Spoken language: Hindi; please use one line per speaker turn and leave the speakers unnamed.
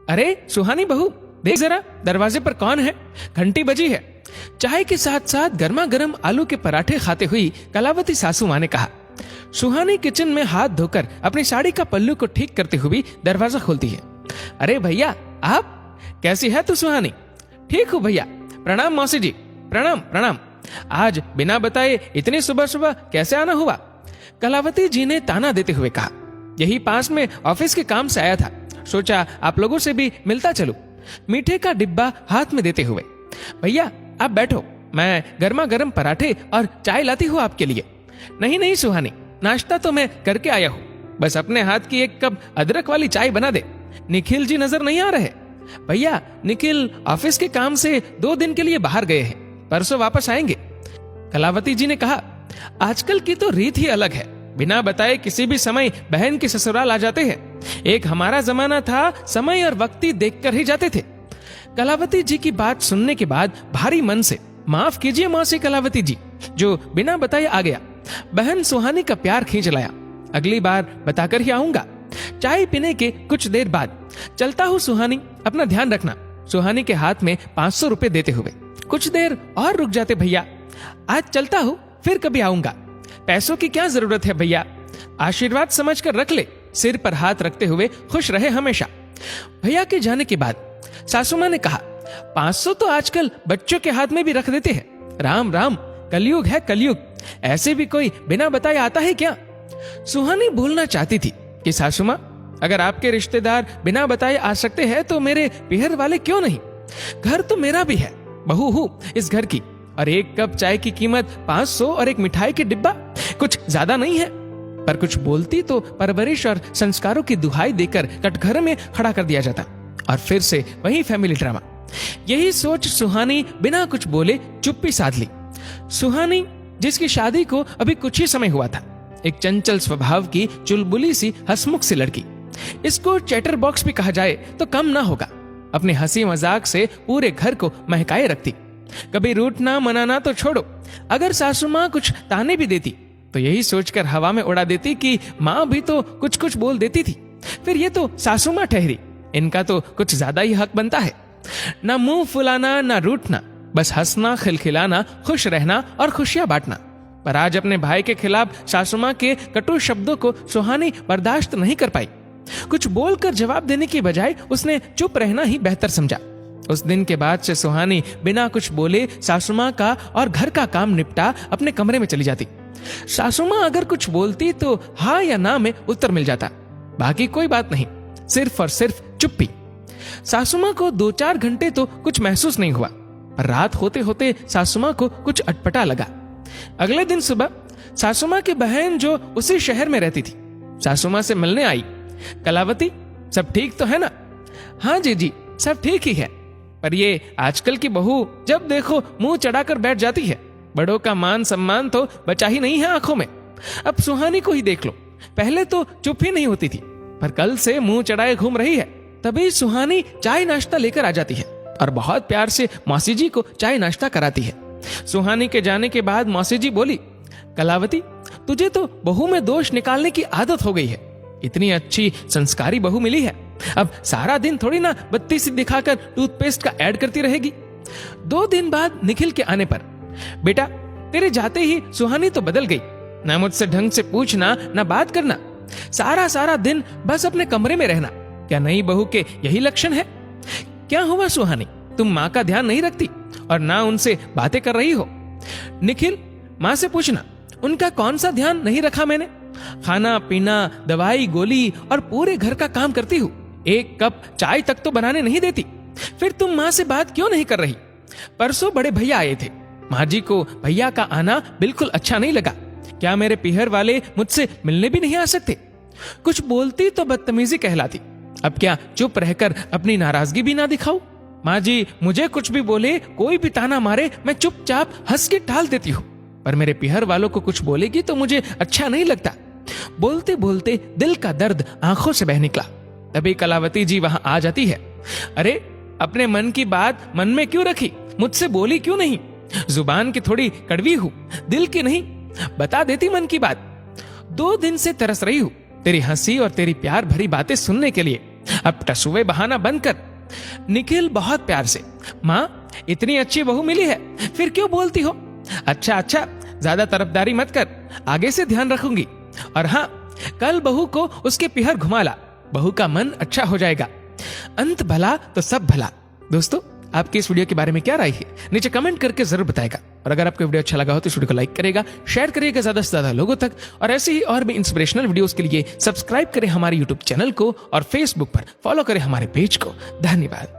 अरे सुहानी बहू, देख जरा दरवाजे पर कौन है। घंटी बजी है। चाय के साथ साथ गर्मा गर्म आलू के पराठे खाते हुई कलावती सासू माँ ने कहा। सुहानी किचन में हाथ धोकर अपनी साड़ी का पल्लू को ठीक करते हुए दरवाजा खोलती है। अरे भैया, आप कैसी है तू सुहानी? ठीक हूँ भैया। प्रणाम मौसी जी। प्रणाम प्रणाम। आज बिना बताए इतनी सुबह सुबह कैसे आना हुआ? कलावती जी ने ताना देते हुए कहा। यही पास में ऑफिस के काम से आया था, सोचा आप लोगों से भी मिलता चलूं। मीठे का डिब्बा हाथ में देते हुए। भैया आप बैठो, मैं गर्मा गर्म पराठे और चाय लाती हूँ आपके लिए। नहीं नहीं सुहानी, नाश्ता तो मैं करके आया हूँ, बस अपने हाथ की एक कप अदरक वाली चाय बना दे। निखिल जी नजर नहीं आ रहे? भैया निखिल ऑफिस के काम से 2 दिन के लिए बाहर गए हैं, परसों वापस आएंगे। कलावती जी ने कहा। आजकल की तो रीत ही अलग है, बिना बताए किसी भी समय बहन के ससुराल आ जाते हैं। एक हमारा जमाना था, समय और वक्ती देखकर ही जाते थे। कलावती जी की बात सुनने के बाद भारी मन से माफ कीजिए मौसी कलावती जी, जो बिना बताए आ गया। बहन सुहानी का प्यार खींच लाया। अगली बार बताकर ही आऊंगा। चाय पीने के कुछ देर बाद, चलता हूँ सुहानी, अपना ध्यान रखना। सुहानी के हाथ में 500 रुपए देते हुए। कुछ देर और रुक जाते भैया, आज चलता हूँ, फिर कभी आऊंगा। पैसों की क्या जरूरत है भैया, आशीर्वाद समझकर रख ले। सिर पर हाथ रखते हुए खुश रहे हमेशा। भैया के जाने के बाद सासू मां ने कहा, 500 तो आजकल बच्चों के हाथ में भी रख देते हैं। राम राम, कलयुग है कलयुग। ऐसे भी कोई बिना बताए आता है क्या? सुहानी बोलना चाहती थी कि सासू मां, अगर आपके रिश्तेदार बिना बताए आ सकते हैं तो मेरे पीहर वाले क्यों नहीं? घर तो मेरा भी है, बहू हूं इस घर की, और एक कप चाय की कीमत 500 और एक मिठाई की डिब्बा कुछ ज्यादा नहीं है। पर कुछ बोलती तो परवरिश और संस्कारों की दुहाई देकर कटघरे में खड़ा कर दिया जाता, और फिर से वही फैमिली ड्रामा। यही सोच सुहानी बिना कुछ बोले चुप्पी साध ली। सुहानी, जिसकी शादी को अभी कुछ ही समय हुआ था, एक चंचल स्वभाव की चुलबुली सी हंसमुख सी लड़की। इसको चैटर बॉक्स भी कहा जाए तो कम ना होगा। अपने हंसी मजाक से पूरे घर को महकाए रखती। कभी रूठना मनाना तो छोड़ो, अगर सासू माँ कुछ ताने भी देती तो यही सोचकर हवा में उड़ा देती कि माँ भी तो कुछ कुछ बोल देती थी, फिर ये तो सासू माँ ठहरी, इनका तो कुछ ज्यादा ही हक बनता है। ना मुंह फुलाना ना रूठना, बस हंसना, खिलखिलाना, खुश रहना और खुशियां बांटना। पर आज अपने भाई के खिलाफ सासू माँ के कटु शब्दों को सुहानी बर्दाश्त नहीं कर पाई। कुछ बोलकर जवाब देने की बजाय उसने चुप रहना ही बेहतर समझा। उस दिन के बाद से सुहानी बिना कुछ बोले सासू माँ का और घर का काम निपटा अपने कमरे में चली जाती। सासू माँ अगर कुछ बोलती तो हाँ या ना में उत्तर मिल जाता, बाकी कोई बात नहीं, सिर्फ और सिर्फ चुप्पी। सासू माँ को 2-4 घंटे तो कुछ महसूस नहीं हुआ, पर रात होते होते सासू माँ को कुछ अटपटा लगा। अगले दिन सुबह सासू माँ की बहन, जो उसी शहर में रहती थी, सासू माँ से मिलने आई। कलावती, सब ठीक तो है ना? हाँ जी, सब ठीक ही है, पर ये आजकल की बहू जब देखो मुंह चढ़ाकर बैठ जाती है। बड़ों का मान सम्मान तो बचा ही नहीं है आंखों में। अब सुहानी को ही देख लो, पहले तो चुप ही नहीं होती थी, पर कल से मुंह चढ़ाए घूम रही है। तभी सुहानी चाय नाश्ता लेकर आ जाती है और बहुत प्यार से मौसी जी को चाय नाश्ता कराती है। सुहानी के जाने के बाद मौसी जी बोली, कलावती, तुझे तो बहू में दोष निकालने की आदत हो गई है। इतनी अच्छी संस्कारी बहू मिली है, अब सारा दिन थोड़ी ना बत्ती सी दिखाकर टूथपेस्ट का ऐड करती रहेगी। 2 दिन बाद निखिल के आने पर, बेटा तेरे जाते ही सुहानी तो बदल गई, ना मुझसे ढंग से पूछना ना बात करना, सारा दिन बस अपने कमरे में रहना। क्या नई बहू के यही लक्षण है? क्या हुआ सुहानी, तुम माँ का ध्यान नहीं रखती और ना उनसे बातें कर रही हो? निखिल, माँ से पूछना, उनका कौन सा ध्यान नहीं रखा मैंने? खाना पीना, दवाई गोली और पूरे घर का काम करती हूँ, एक कप चाय तक तो बनाने नहीं देती। फिर तुम माँ से बात क्यों नहीं कर रही? परसों बड़े भैया आए थे, माँ जी को भैया का आना बिल्कुल अच्छा नहीं लगा। क्या मेरे पीहर वाले मुझसे मिलने भी नहीं आ सकते? कुछ बोलती तो बदतमीजी कहलाती। अब क्या चुप रहकर अपनी नाराजगी भी ना दिखाऊं? माँ जी मुझे कुछ भी बोले, कोई भी ताना मारे, मैं चुपचाप हंस के टाल देती हूँ, पर मेरे पीहर वालों को कुछ बोलेगी तो मुझे अच्छा नहीं लगता। बोलते बोलते दिल का दर्द आंखों से बह निकला। तभी कलावती जी वहां आ जाती है। अरे, अपने मन की बात मन में क्यों रखी? मुझसे बोली क्यों नहीं? जुबान की थोड़ी कड़वी हूं, दिल की नहीं, बता देती मन की बात। 2 दिन से तरस रही हूं तेरी हंसी और तेरी प्यार भरी बातें सुनने के लिए। अब टसुए बहाना बंद कर। निखिल बहुत प्यार से, माँ इतनी अच्छी बहू मिली है, फिर क्यों बोलती हो? अच्छा अच्छा, ज्यादा तरफदारी मत कर, आगे से ध्यान रखूंगी। और हाँ, कल बहू को उसके पिहर घुमा ला, बहू का मन अच्छा हो जाएगा। अंत भला तो सब भला। दोस्तों, आपकी इस वीडियो के बारे में क्या राय है, नीचे कमेंट करके जरूर बताएगा। और अगर आपको वीडियो अच्छा लगा हो तो इस वीडियो को लाइक करेगा, शेयर करिएगा ज्यादा से ज्यादा लोगों तक। और ऐसे ही और भी इंस्पिरेशनल वीडियोस के लिए सब्सक्राइब करें हमारे यूट्यूब चैनल को और फेसबुक पर फॉलो करें हमारे पेज को। धन्यवाद।